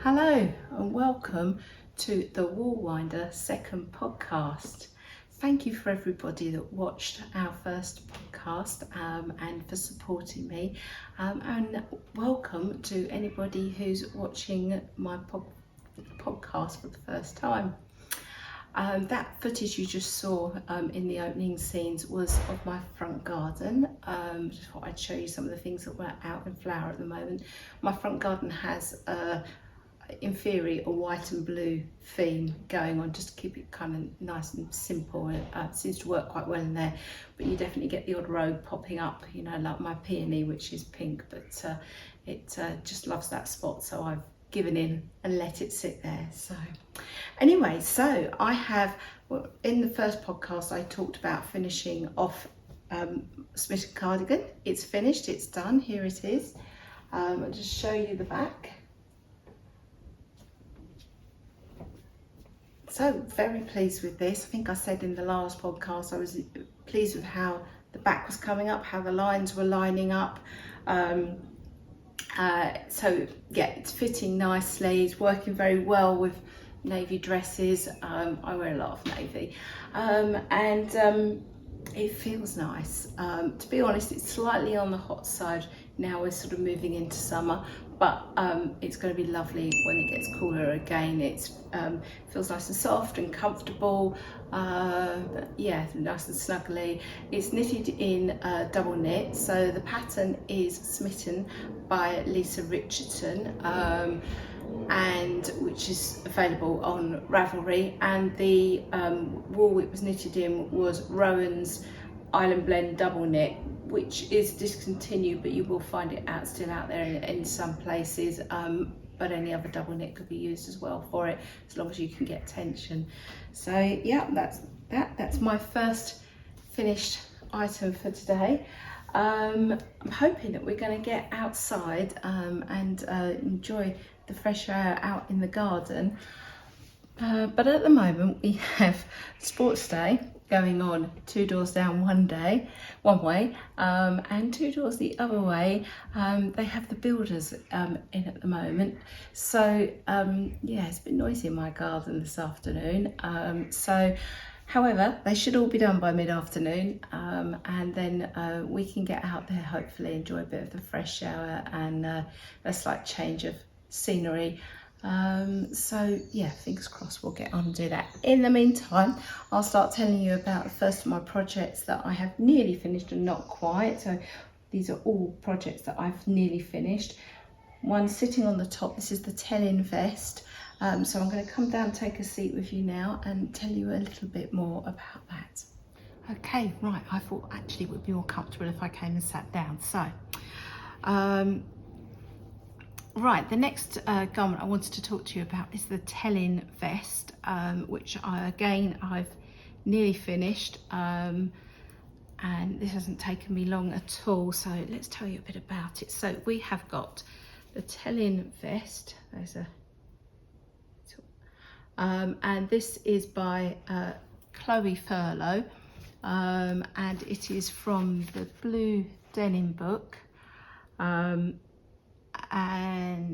Hello and welcome to the Wall Winder second podcast. Thank you for everybody that watched our first podcast and for supporting me, and welcome to anybody who's watching my podcast for the first time. That footage you just saw in the opening scenes was of my front garden. Just thought I'd show you some of the things that were out in flower at the moment. My front garden has in theory a white and blue theme going on, just to keep it kind of nice and simple. It seems to work quite well in there, but you definitely get the odd rogue popping up, you know, like my peony, which is pink, but it just loves that spot, so I've given in and let it sit there. So anyway, so I have, well, in the first podcast I talked about finishing off Smitten cardigan. It's finished, it's done, here it is. I'll just show you the back. So very pleased with this. I think I said in the last podcast I was pleased with how the back was coming up, how the lines were lining up. So yeah, it's fitting nicely, it's working very well with navy dresses. I wear a lot of navy, and it feels nice. To be honest, it's slightly on the hot side now. We're sort of moving into summer, but it's going to be lovely when it gets cooler again. It feels nice and soft and comfortable. Yeah, nice and snuggly. It's knitted in double knit, so the pattern is Smitten by Lisa Richardson, and which is available on Ravelry, and the wool it was knitted in was Rowan's Island Blend double knit, which is discontinued, but you will find it still out there in some places, but any other double knit could be used as well for it, as long as you can get tension. So yeah, that's my first finished item for today. I'm hoping that we're going to get outside and enjoy the fresh air out in the garden, but at the moment we have sports day going on 2 doors down one way, and 2 doors the other way. They have the builders in at the moment, so yeah, it's been noisy in my garden this afternoon. However, they should all be done by mid-afternoon, and then we can get out there, hopefully enjoy a bit of the fresh air and a slight change of scenery. So yeah, fingers crossed we'll get on and do that. In the meantime, I'll start telling you about the first of my projects that I have nearly finished and not quite. So these are all projects that I've nearly finished. One sitting on the top, this is the Telen vest. So I'm going to come down, take a seat with you now and tell you a little bit more about that. Okay, right, I thought actually it would be more comfortable if I came and sat down. So, right, the next garment I wanted to talk to you about is the Telen vest, which I've nearly finished, and this hasn't taken me long at all, so let's tell you a bit about it. So we have got the Telen vest, there's a and this is by Chloe Furlow, and it is from the Blue Denim book, and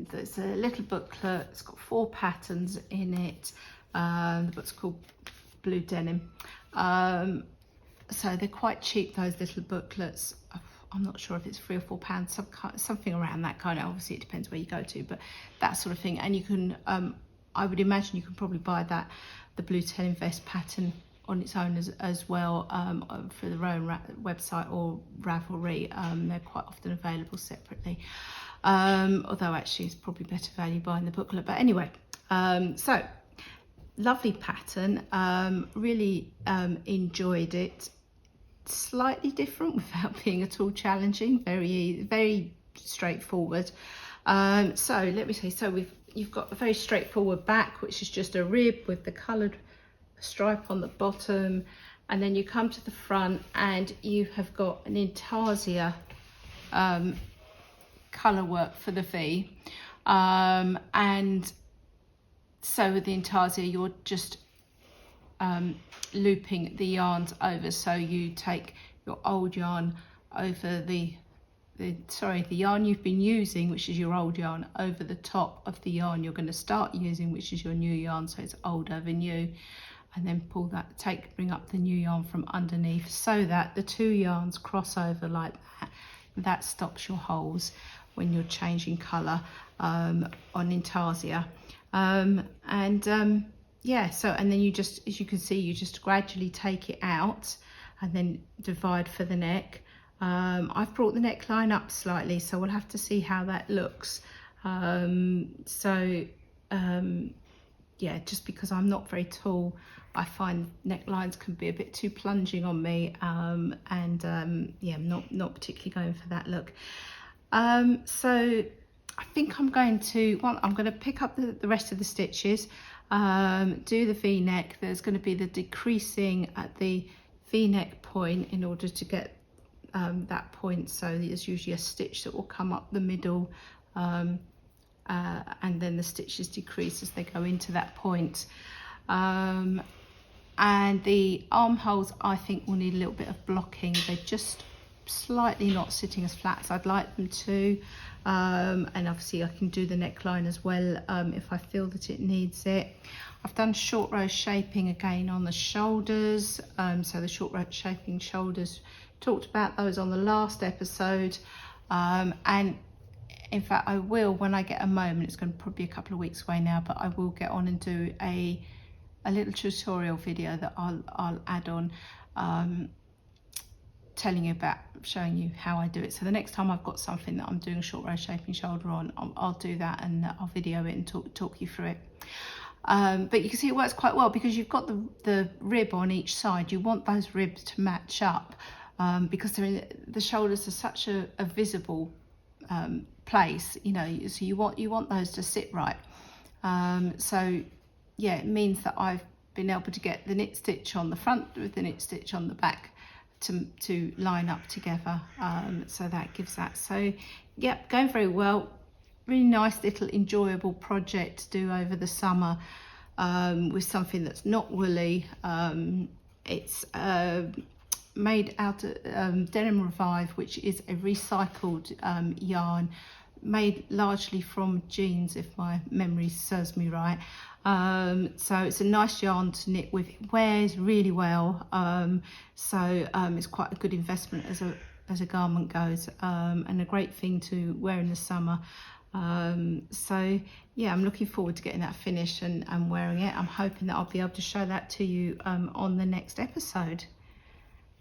there's a little booklet. It's got 4 patterns in it. The book's called Blue Denim, so they're quite cheap, those little booklets. I'm not sure if it's £3 or £4, something around that kind of, obviously it depends where you go to, but that sort of thing. And you can I would imagine you can probably buy the Blue Telen vest pattern on its own as well, for their own website or Ravelry. They're quite often available separately, although actually it's probably better value buying the booklet. But anyway, so lovely pattern, really enjoyed it. Slightly different without being at all challenging, very straightforward. So let me see, so you've got a very straightforward back, which is just a rib with the coloured stripe on the bottom, and then you come to the front and you have got an intarsia colour work for the V, and so with the intarsia you're just looping the yarns over, so you take your old yarn over the the yarn you've been using, which is your old yarn, over the top of the yarn you're going to start using, which is your new yarn, so it's old over new, and then pull that, bring up the new yarn from underneath so that the two yarns cross over like that. That stops your holes when you're changing colour on intarsia. Yeah, so, and then you just, as you can see, you just gradually take it out and then divide for the neck. I've brought the neckline up slightly, so we'll have to see how that looks. Yeah, just because I'm not very tall, I find necklines can be a bit too plunging on me, yeah, not particularly going for that look. So I think I'm going to pick up the rest of the stitches, do the V-neck. There's going to be the decreasing at the V-neck point in order to get that point, so there's usually a stitch that will come up the middle, and then the stitches decrease as they go into that point. And the armholes, I think, will need a little bit of blocking. They're just slightly not sitting as flat as I'd like them to, and obviously I can do the neckline as well if I feel that it needs it. I've done short row shaping again on the shoulders, so the short row shaping shoulders, talked about those on the last episode, and in fact I will, when I get a moment, it's going to probably be a couple of weeks away now, but I will get on and do a little tutorial video that I'll add on, telling you about, showing you how I do it. So the next time I've got something that I'm doing a short row shaping shoulder on, I'll do that, and I'll video it and talk you through it. But you can see it works quite well because you've got the rib on each side. You want those ribs to match up, because the shoulders are such a visible place, you know, so you want those to sit right. So yeah, it means that I've been able to get the knit stitch on the front with the knit stitch on the back to line up together, so that gives that. So yeah, going very well. Really nice little enjoyable project to do over the summer, with something that's not woolly. It's made out of Denim Revive, which is a recycled yarn made largely from jeans, if my memory serves me right. So it's a nice yarn to knit with. It wears really well, so it's quite a good investment as a garment goes, and a great thing to wear in the summer. So yeah, I'm looking forward to getting that finished and wearing it. I'm hoping that I'll be able to show that to you on the next episode.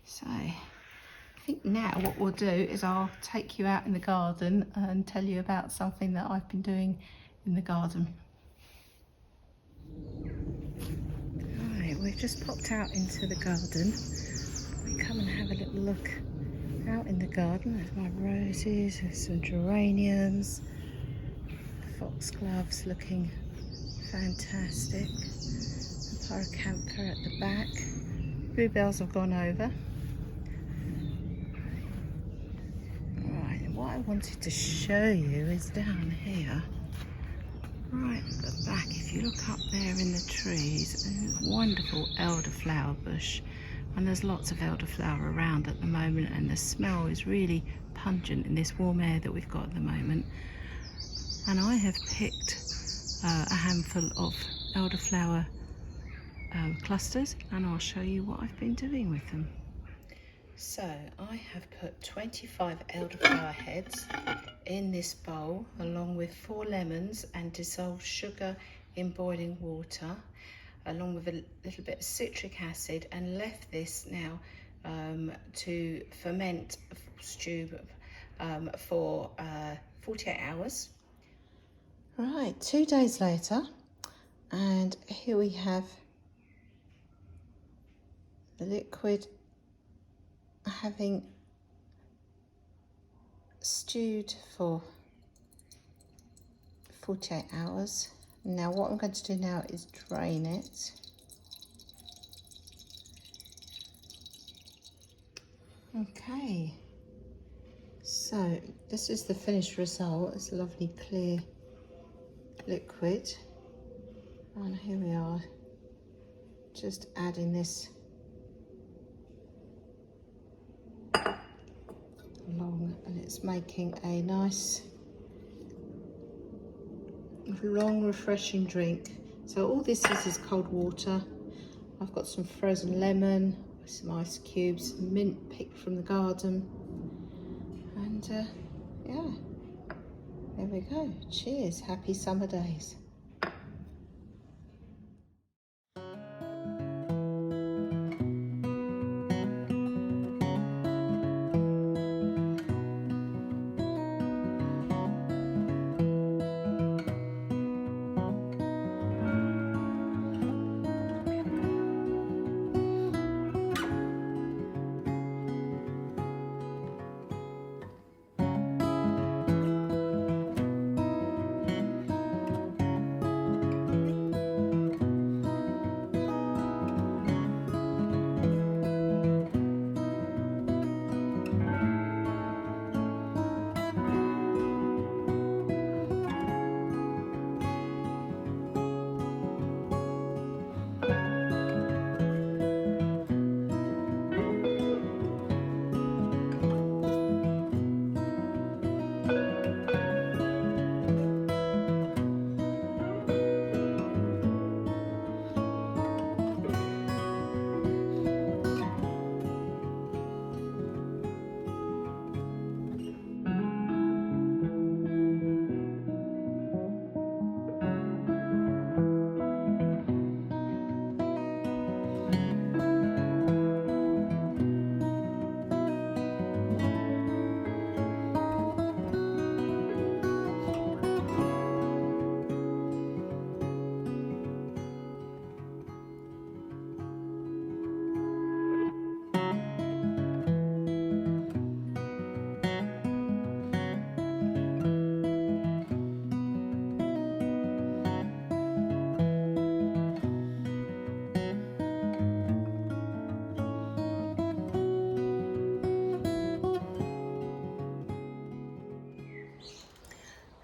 So I think now what we'll do is I'll take you out in the garden and tell you about something that I've been doing in the garden. Right, we've just popped out into the garden. We come and have a little look out in the garden. There's my roses, there's some geraniums, foxgloves looking fantastic, a pyracantha at the back. Bluebells have gone over. Right, and what I wanted to show you is down here, right at the back. If you look up there in the trees, a wonderful elderflower bush, and there's lots of elderflower around at the moment, and the smell is really pungent in this warm air that we've got at the moment. And I have picked a handful of elderflower clusters, and I'll show you what I've been doing with them. So I have put 25 elderflower heads in this bowl, along with 4 lemons and dissolved sugar in boiling water, along with a little bit of citric acid, and left this now to ferment, stew for 48 hours. Right, 2 days later, and here we have the liquid having stewed for 48 hours. Now what I'm going to do now is drain it. Okay, so this is the finished result. It's a lovely clear liquid, and here we are, just adding this along a and it's making a nice long refreshing drink. So all this is cold water. I've got some frozen lemon, some ice cubes, mint picked from the garden, and yeah, there we go. Cheers, happy summer days.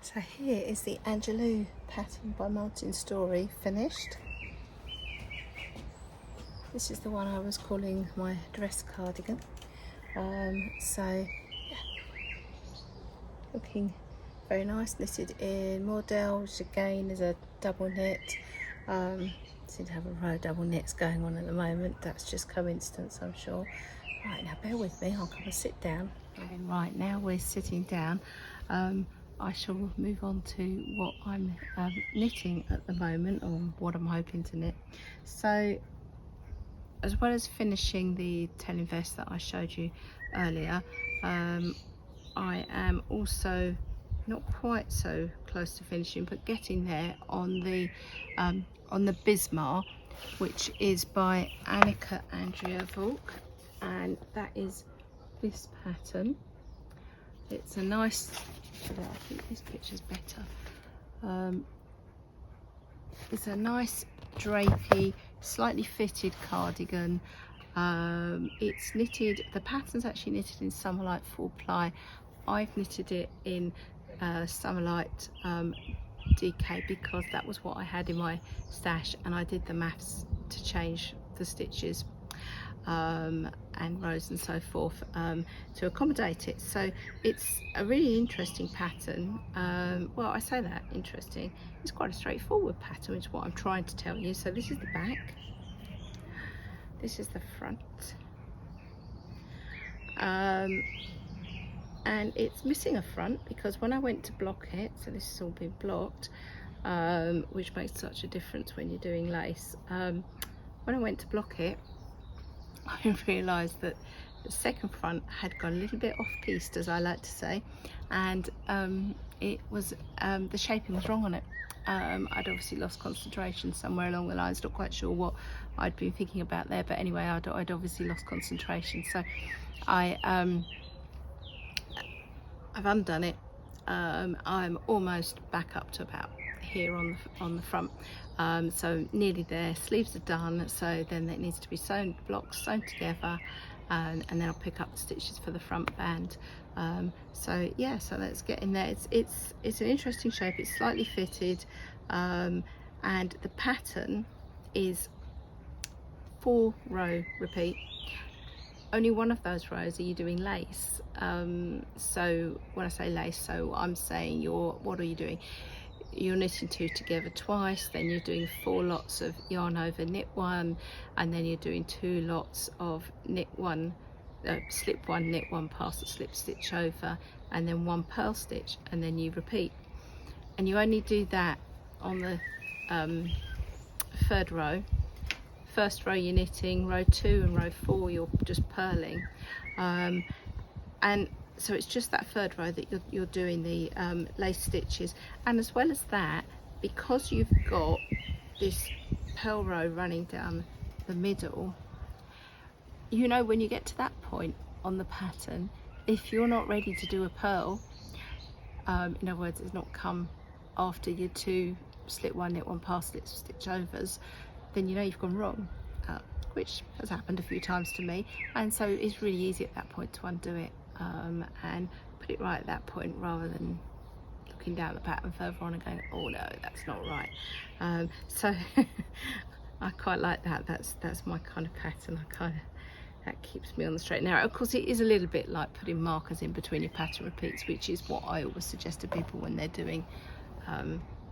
So here is the Angelou pattern by Martin Story finished. This is the one I was calling my dress cardigan. So yeah, looking very nice, knitted in Mordel, which again is a double knit. Seem to have a row of double knits going on at the moment. That's just coincidence, I'm sure. Right, now bear with me, I'll come and sit down. Right, now we're sitting down. I shall move on to what I'm knitting at the moment, or what I'm hoping to knit. So, as well as finishing the Telen vest that I showed you earlier, I am also not quite so close to finishing, but getting there on the Bismarck, which is by Annika Andrea Volk, and that is this pattern. It's a nice, I think this picture's better. It's a nice drapey, slightly fitted cardigan. It's knitted, the pattern's actually knitted in Summerlight 4-ply. I've knitted it in Summerlight DK because that was what I had in my stash, and I did the maths to change the stitches and rows and so forth to accommodate it. So it's a really interesting pattern. Well, I say that interesting, it's quite a straightforward pattern, which is what I'm trying to tell you. So this is the back, this is the front, and it's missing a front because when I went to block it, so this has all been blocked, which makes such a difference when you're doing lace. When I went to block it, I realised that the second front had gone a little bit off piste, as I like to say, and it was the shaping was wrong on it. I'd obviously lost concentration somewhere along the lines, not quite sure what I'd been thinking about there, but anyway, I'd obviously lost concentration, so I've undone it. I'm almost back up to about here on the front, so nearly there. Sleeves are done, so then it needs to be sewn, blocks sewn together, and then I'll pick up the stitches for the front band. So yeah, so let's get in there. It's an interesting shape, it's slightly fitted, and the pattern is 4-row repeat. only one of those rows are you doing lace. So when I say lace, so I'm saying what are you doing? You're knitting 2 together twice, then you're doing 4 lots of yarn over knit 1, and then you're doing 2 lots of knit 1, slip 1, knit 1, pass the slip stitch over, and then 1 purl stitch, and then you repeat. And you only do that on the 3rd row. 1st row you're knitting, row 2 and row 4 you're just purling, and so it's just that 3rd row that you're doing the lace stitches. And as well as that, because you've got this purl row running down the middle, you know, when you get to that point on the pattern, if you're not ready to do a purl, in other words, it's not come after your 2 slip 1, knit 1, pass slip stitch overs, then you know you've gone wrong, which has happened a few times to me. And so it's really easy at that point to undo it, and put it right at that point, rather than looking down the pattern further on and going, oh no, that's not right. So I quite like that. That's my kind of pattern. That keeps me on the straight and narrow. Of course, it is a little bit like putting markers in between your pattern repeats, which is what I always suggest to people when they're doing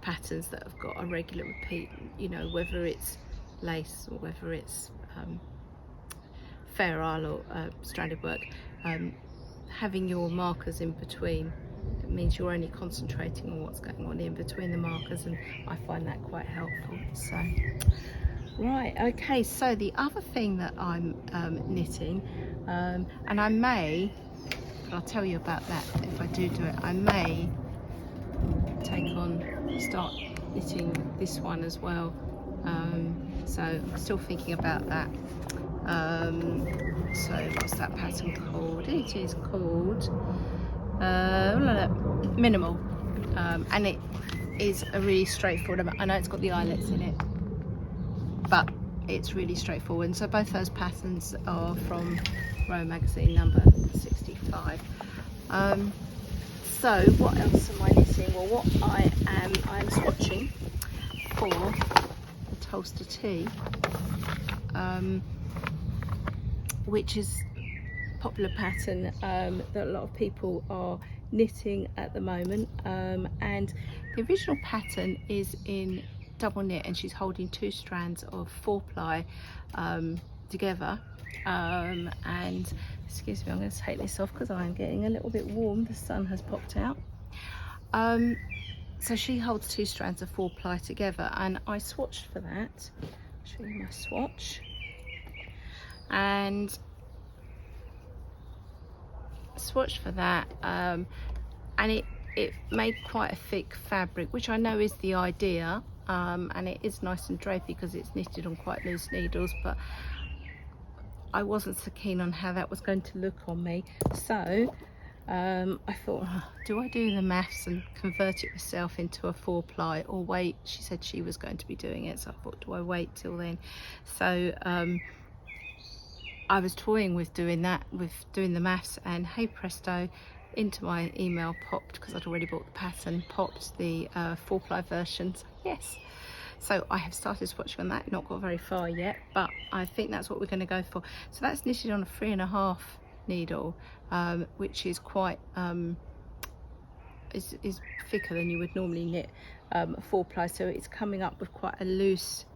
patterns that have got a regular repeat, you know, whether it's lace or whether it's Fair Isle or stranded work. Having your markers in between, it means you're only concentrating on what's going on in between the markers, and I find that quite helpful. So right, okay, so the other thing that I'm knitting, and I may, I'll tell you about that if I do it, I may start knitting this one as well. So I'm still thinking about that. So what's that pattern called? It is called Minimal, and it is a really straightforward. I know it's got the eyelets in it, but it's really straightforward. And so both those patterns are from Row magazine number 65. So what else am I knitting? Well, what I'm swatching for Toaster Tea, which is a popular pattern that a lot of people are knitting at the moment, and the original pattern is in double knit, and she's holding 2 strands of 4-ply together, and excuse me, I'm going to take this off because I'm getting a little bit warm. The sun has popped out. So she holds 2 strands of 4-ply together, and I swatched for that. I'll show you my swatch. And swatched for that, and it made quite a thick fabric, which I know is the idea, and it is nice and drapey because it's knitted on quite loose needles, but I wasn't so keen on how that was going to look on me. So I thought, do I do the maths and convert it myself into a 4-ply, or wait? She said she was going to be doing it, so I thought, do I wait till then? So I was toying with doing that, with doing the maths, and hey presto, into my email popped, because I'd already bought the pattern, popped the 4-ply version. So yes, so I have started swatching on that, not got very far yet, but I think that's what we're going to go for. So that's knitted on a 3.5 needle, which is quite is thicker than you would normally knit a 4-ply, so it's coming up with quite a loose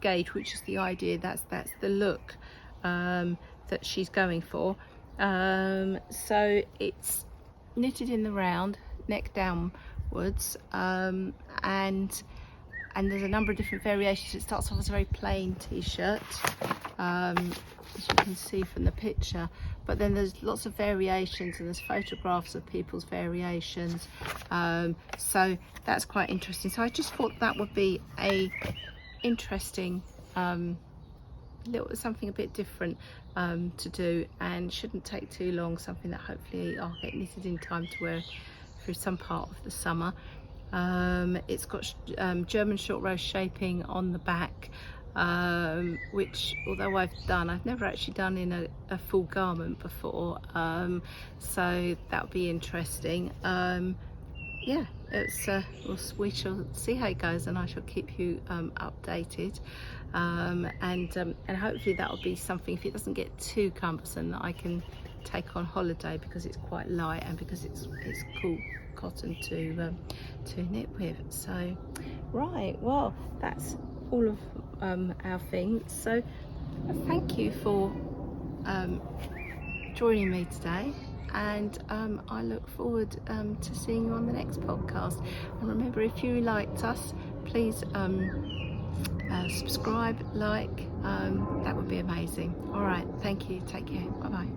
gauge, which is the idea. That's the look that she's going for. So it's knitted in the round, neck downwards, and there's a number of different variations. It starts off as a very plain t-shirt, as you can see from the picture, but then there's lots of variations, and there's photographs of people's variations, so that's quite interesting. So I just thought that would be a interesting something a bit different to do, and shouldn't take too long, something that hopefully I'll get knitted in time to wear through some part of the summer. It's got German short row shaping on the back, which, although I've never actually done in a full garment before, so that'll be interesting. yeah, it's we shall see how it goes, and I shall keep you updated, and hopefully that'll be something, if it doesn't get too cumbersome, that I can take on holiday, because it's quite light and because it's cool cotton to knit with. So right, well, that's all of our things. So thank you for joining me today, and I look forward to seeing you on the next podcast. And remember, if you liked us, please subscribe, like, that would be amazing. All right, thank you, take care, bye bye.